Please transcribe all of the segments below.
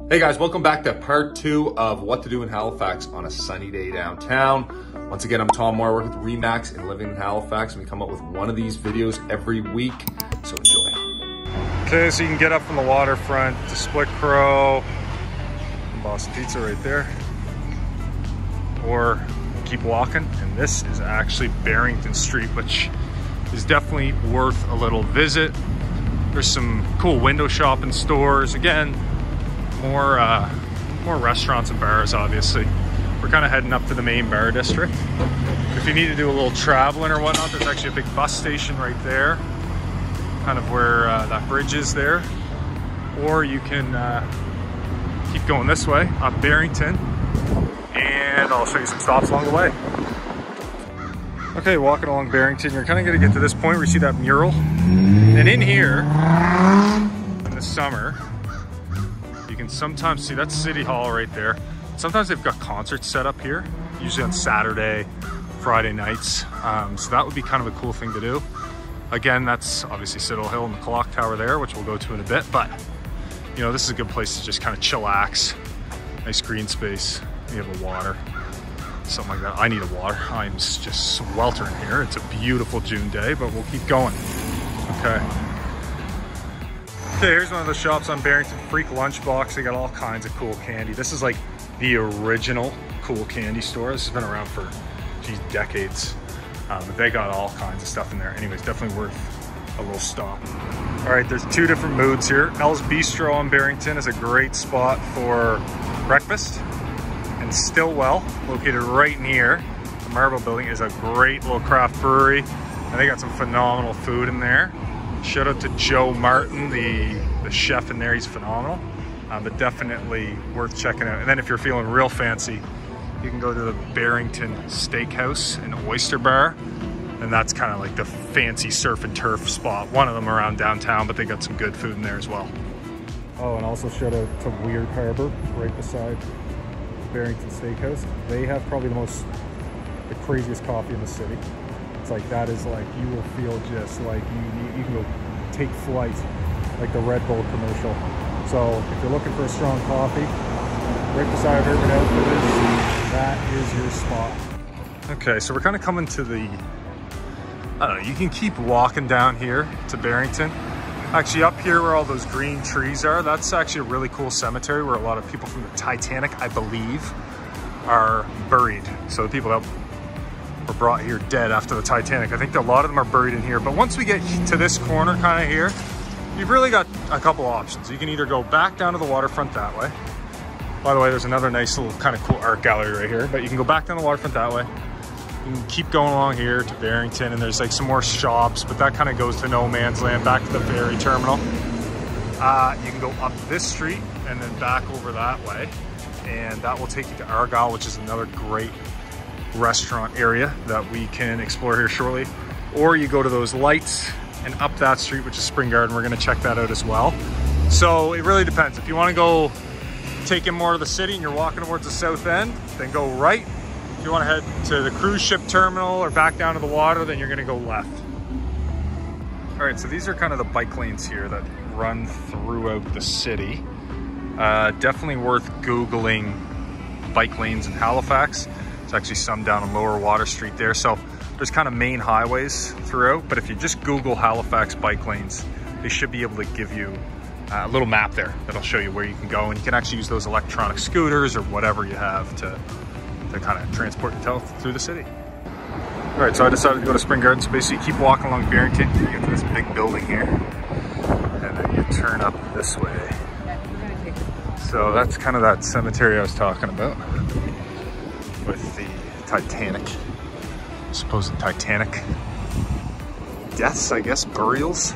Hey guys, welcome back to part 2 of what to do in Halifax on a sunny day downtown. Once again, I'm Tom Moore, I work with Remax and living in Halifax, and we come up with one of these videos every week, so enjoy. Okay, so you can get up from the waterfront to Split Crow, Boston Pizza right there, or keep walking, and this is actually Barrington Street, which is definitely worth a little visit. There's some cool window shopping stores. Again, more restaurants and bars, obviously. We're kind of heading up to the main bar district. If you need to do a little traveling or whatnot, there's actually a big bus station right there, kind of where that bridge is there. Or you can keep going this way, up Barrington, and I'll show you some stops along the way. Okay, walking along Barrington, you're kind of gonna get to this point where you see that mural. And in here, in the summer, you can sometimes see, that's City Hall right there. Sometimes they've got concerts set up here, usually on Saturday, Friday nights. So that would be kind of a cool thing to do. Again, that's obviously Citadel Hill and the clock tower there, which we'll go to in a bit. But, you know, this is a good place to just kind of chillax. Nice green space. You have a water, something like that. I need a water. I'm just sweltering here. It's a beautiful June day, but we'll keep going. Okay. Okay, here's one of the shops on Barrington, Freak Lunchbox. They got all kinds of cool candy. This is like the original cool candy store. This has been around for, geez, decades. But they got all kinds of stuff in there. Anyways, definitely worth a little stop. All right, there's two different moods here. Elle's Bistro on Barrington is a great spot for breakfast. And Stillwell, located right near the Marble Building, is a great little craft brewery. And they got some phenomenal food in there. Shout out to Joe Martin, the chef in there. He's phenomenal, but definitely worth checking out. And then if you're feeling real fancy, you can go to the Barrington Steakhouse and Oyster Bar. And that's kind of like the fancy surf and turf spot. One of them around downtown, but they got some good food in there as well. Oh, and also shout out to Weird Harbor, right beside Barrington Steakhouse. They have probably the craziest coffee in the city. It's like, that is like, you will feel just like you can go take flight, like the Red Bull commercial. So if you're looking for a strong coffee, right beside Urban Outfitters, that is your spot. Okay, so we're kind of coming to the, I don't know, you can keep walking down here to Barrington. Actually, up here where all those green trees are, that's actually a really cool cemetery where a lot of people from the Titanic, I believe, are buried. So the people that were brought here dead after the Titanic, I think a lot of them are buried in here. But once we get to this corner kind of here, you've really got a couple options. You can either go back down to the waterfront that way. By the way, there's another nice little kind of cool art gallery right here, but you can go back down the waterfront that way. You can keep going along here to Barrington, and there's like some more shops, but that kind of goes to no man's land, back to the ferry terminal. You can go up this street and then back over that way, and that will take you to Argyle, which is another great restaurant area that we can explore here shortly. Or you go to those lights and up that street, which is Spring Garden. We're going to check that out as well. So it really depends. If you want to go take in more of the city and you're walking towards the south end, then go right. If you want to head to the cruise ship terminal or back down to the water, then you're going to go left. All right, so these are kind of the bike lanes here that run throughout the city. Definitely worth Googling bike lanes in Halifax. There's actually some down on Lower Water Street there. So there's kind of main highways throughout, but if you just Google Halifax bike lanes, they should be able to give you a little map there that'll show you where you can go, and you can actually use those electronic scooters or whatever you have to kind of transport yourself through the city. All right, so I decided to go to Spring Garden. So basically you keep walking along Barrington, you get to this big building here, and then you turn up this way. So that's kind of that cemetery I was talking about with the Titanic, supposed Titanic deaths, I guess, burials.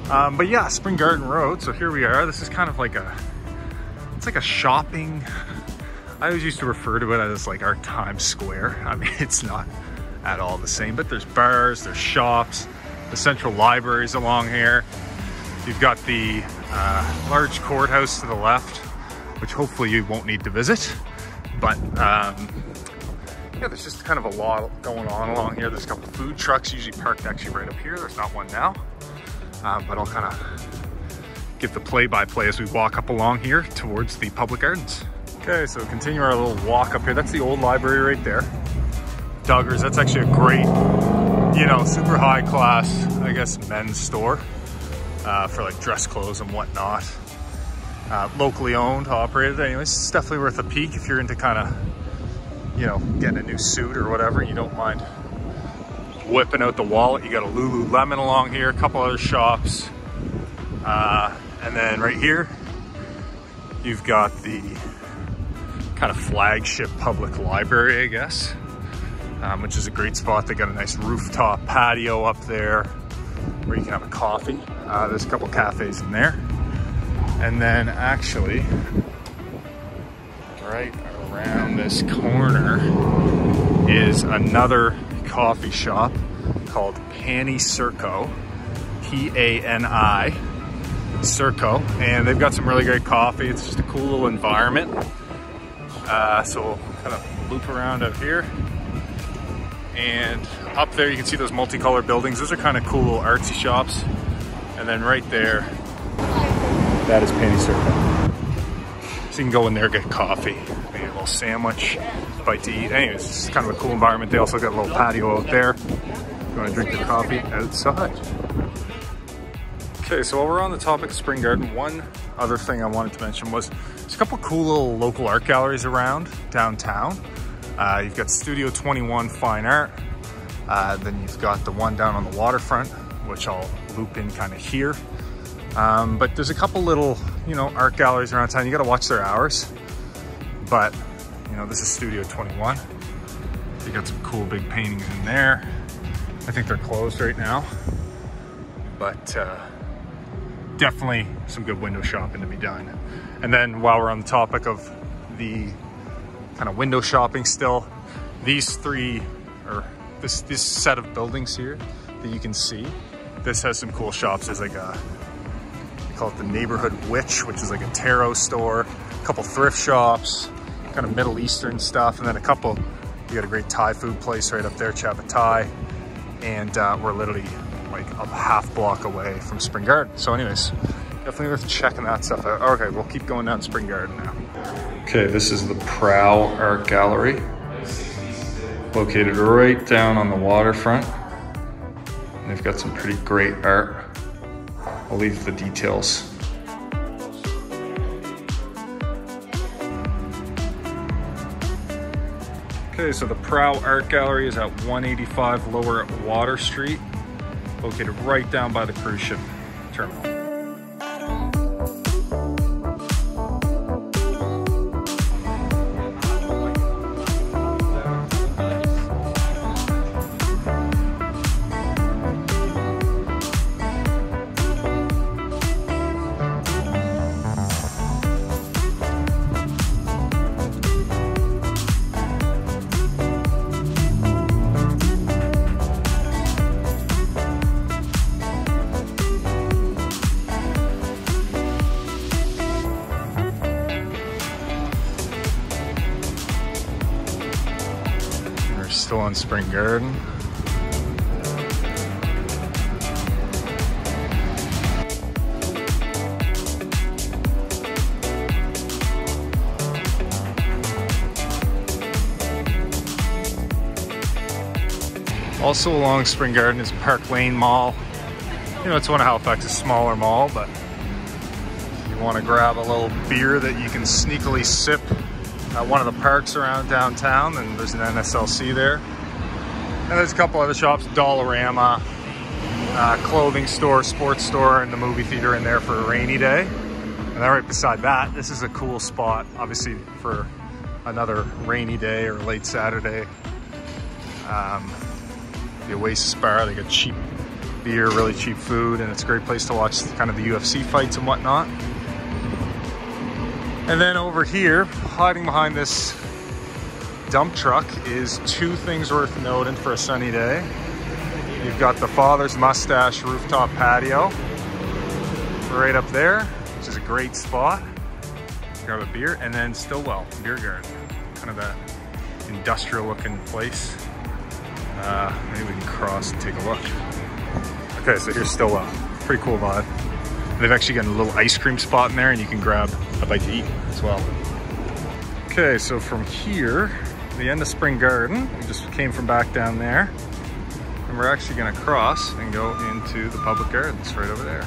But yeah, Spring Garden Road. So here we are. This is kind of like it's like a shopping. I always used to refer to it as like our Times Square. I mean, it's not at all the same, but there's bars, there's shops, the central libraries along here. You've got the large courthouse to the left, which hopefully you won't need to visit. But yeah, there's just kind of a lot going on along here. There's a couple food trucks usually parked actually right up here. There's not one now, but I'll kind of give the play-by-play as we walk up along here towards the public gardens. Okay, so continue our little walk up here. That's the old library right there. Duggars, that's actually a great, you know, super high class, I guess, men's store for like dress clothes and whatnot. Locally owned, operated. Anyways, it's definitely worth a peek if you're into kind of, you know, getting a new suit or whatever. You don't mind whipping out the wallet. You got a Lululemon along here, a couple other shops. And then right here, you've got the kind of flagship public library, I guess, which is a great spot. They got a nice rooftop patio up there where you can have a coffee. There's a couple cafes in there. And then actually, right around this corner is another coffee shop called Pani Circo, P-A-N-I, Circo, and they've got some really great coffee. It's just a cool little environment. So we'll kind of loop around up here. And up there you can see those multicolored buildings. Those are kind of cool little artsy shops. And then right there, that is Pani Circo. So you can go in there, get coffee, maybe a little sandwich, bite to eat. Anyways, it's kind of a cool environment. They also got a little patio out there. If you want to drink your coffee outside. Okay, so while we're on the topic of Spring Garden, one other thing I wanted to mention was there's a couple cool little local art galleries around downtown. You've got Studio 21 Fine Art. Then you've got the one down on the waterfront, which I'll loop in kind of here. But there's a couple little, you know, art galleries around town. You got to watch their hours. But, you know, this is Studio 21. You got some cool big paintings in there. I think they're closed right now. But definitely some good window shopping to be done. And then while we're on the topic of the kind of window shopping still, these three, or this set of buildings here that you can see, this has some cool shops. There's like a, they call it the Neighborhood Witch, which is like a tarot store, a couple thrift shops, kind of Middle Eastern stuff, and then a couple, you got a great Thai food place right up there, Chapa Thai, and we're literally like a half block away from Spring Garden. So anyways, definitely worth checking that stuff out. Okay, we'll keep going down Spring Garden now. Okay, this is the Prow Art Gallery, located right down on the waterfront. And they've got some pretty great art. I'll leave the details. Okay, so the Prow Art Gallery is at 185 Lower Water Street, located right down by the cruise ship terminal. Still on Spring Garden. Also along Spring Garden is Park Lane Mall. You know, it's one of Halifax's smaller mall, but if you want to grab a little beer that you can sneakily sip at one of the parks around downtown, then there's an NSLC there. And there's a couple other shops, Dollarama, clothing store, sports store, and the movie theater in there for a rainy day. And then right beside that, this is a cool spot, obviously for another rainy day or late Saturday. The Oasis Bar, they got cheap beer, really cheap food, and it's a great place to watch kind of the UFC fights and whatnot. And then over here, hiding behind this dump truck, is two things worth noting for a sunny day. You've got the Father's Mustache rooftop patio right up there, which is a great spot. Grab a beer, and then Stillwell Beer Garden, kind of that industrial looking place. Maybe we can cross and take a look. Okay, so here's Stillwell. Pretty cool vibe. They've actually got a little ice cream spot in there, and you can grab a bite to eat as well. Okay, so from here, the end of Spring Garden, we just came from back down there, and we're actually gonna cross and go into the public gardens right over there.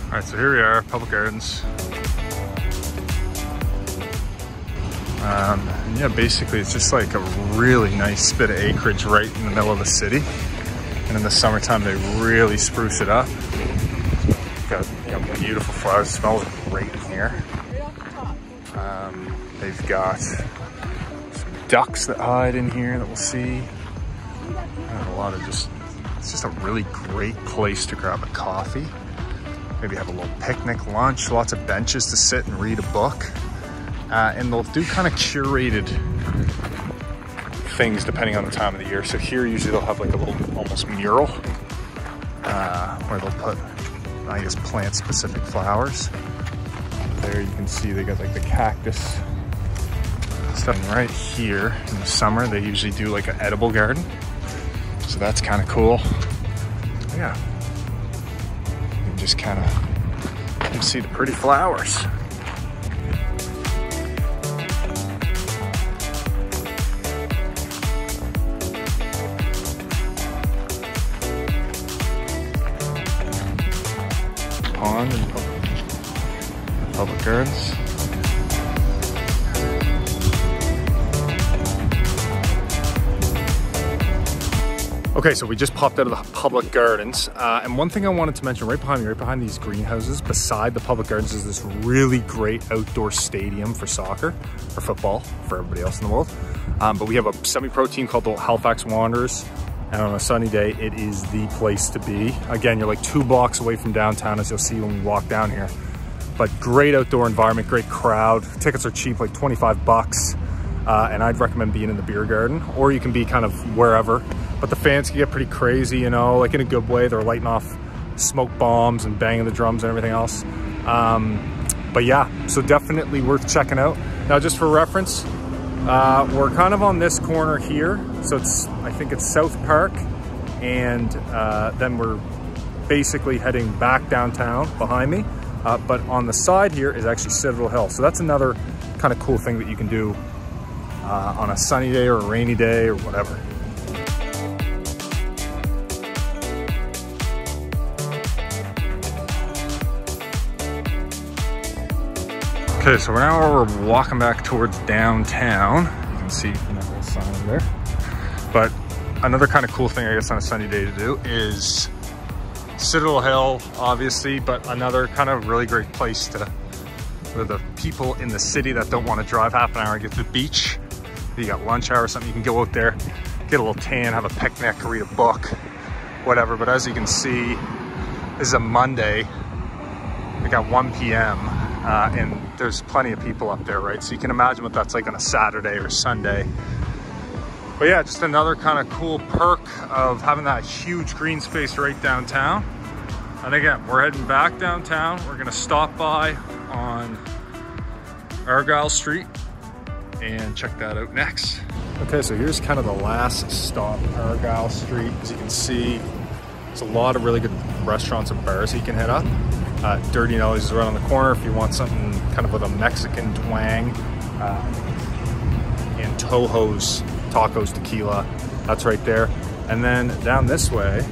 All right, so here we are, public gardens. And yeah, basically it's just like a really nice bit of acreage right in the middle of the city. And in the summertime, they really spruce it up. Got, you know, beautiful flowers. It smells great in here. They've got some ducks that hide in here that we'll see. And a lot of it's just a really great place to grab a coffee. Maybe have a little picnic, lunch, lots of benches to sit and read a book. And they'll do kind of curated things depending on the time of the year. So here, usually they'll have like a little almost mural where they'll put, I guess, plant-specific flowers. There you can see they got like the cactus stuff. And right here in the summer, they usually do like an edible garden. So that's kind of cool. Yeah. You can just kind of see the pretty flowers. Pond and public gardens. Okay, so we just popped out of the public gardens, and one thing I wanted to mention right behind me, right behind these greenhouses, beside the public gardens, is this really great outdoor stadium for soccer, or football, for everybody else in the world. But we have a semi-pro team called the Halifax Wanderers, and on a sunny day, it is the place to be. Again, you're like 2 blocks away from downtown, as you'll see when we walk down here. But great outdoor environment, great crowd. Tickets are cheap, like 25 bucks. And I'd recommend being in the beer garden, or you can be kind of wherever. But the fans can get pretty crazy, you know, like in a good way. They're lighting off smoke bombs and banging the drums and everything else. But yeah, so definitely worth checking out. Now, just for reference, we're kind of on this corner here. So I think it's South Park. And then we're basically heading back downtown behind me. But on the side here is actually Citadel Hill. So that's another kind of cool thing that you can do on a sunny day or a rainy day or whatever. Okay, so now we're walking back towards downtown. You can see that little sign there. But another kind of cool thing, I guess, on a sunny day to do is Citadel Hill, obviously, but another kind of really great place for the people in the city that don't want to drive half an hour and get to the beach. You got lunch hour or something, you can go out there, get a little tan, have a picnic, read a book, whatever. But as you can see, this is a Monday. We got 1 p.m. And there's plenty of people up there, right? So you can imagine what that's like on a Saturday or Sunday. But yeah, just another kind of cool perk of having that huge green space right downtown. And again, we're heading back downtown. We're gonna stop by on Argyle Street and check that out next. Okay, so here's kind of the last stop, Argyle Street. As you can see, there's a lot of really good restaurants and bars you can hit up. Dirty Nelly's is right on the corner if you want something kind of with a Mexican twang. And Toho's Tacos Tequila, that's right there. And then down this way,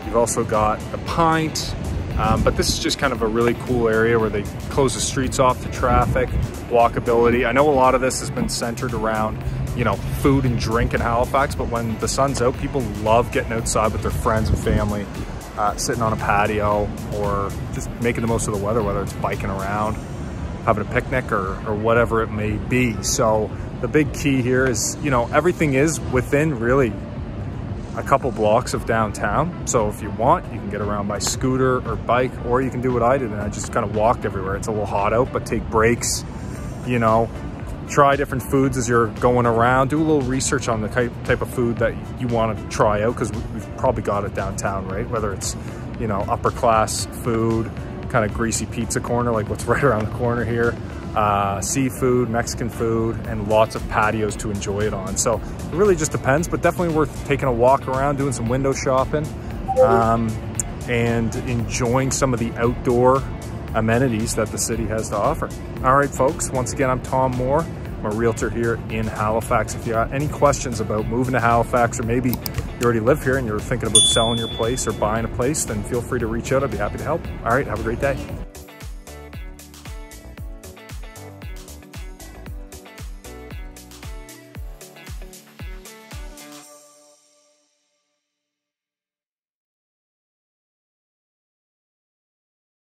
you've also got the Pint. But this is just kind of a really cool area where they close the streets off to traffic, walkability. I know a lot of this has been centered around, you know, food and drink in Halifax, but when the sun's out, people love getting outside with their friends and family, sitting on a patio or just making the most of the weather, whether it's biking around, having a picnic or whatever it may be. So the big key here is, you know, everything is within really a couple blocks of downtown. So if you want, you can get around by scooter or bike, or you can do what I did and I just kind of walked everywhere. It's a little hot out, but take breaks, you know, try different foods as you're going around, do a little research on the type of food that you want to try out, because we've probably got it downtown, right? Whether it's, you know, upper class food, kind of greasy pizza corner like what's right around the corner here, seafood, Mexican food, and lots of patios to enjoy it on. So it really just depends, but definitely worth taking a walk around, doing some window shopping. and enjoying some of the outdoor amenities that the city has to offer. All right, folks, once again, I'm Tom Moore. I'm a realtor here in Halifax. If you got any questions about moving to Halifax, or maybe you already live here and you're thinking about selling your place or buying a place, then feel free to reach out. I'd be happy to help. All right, have a great day.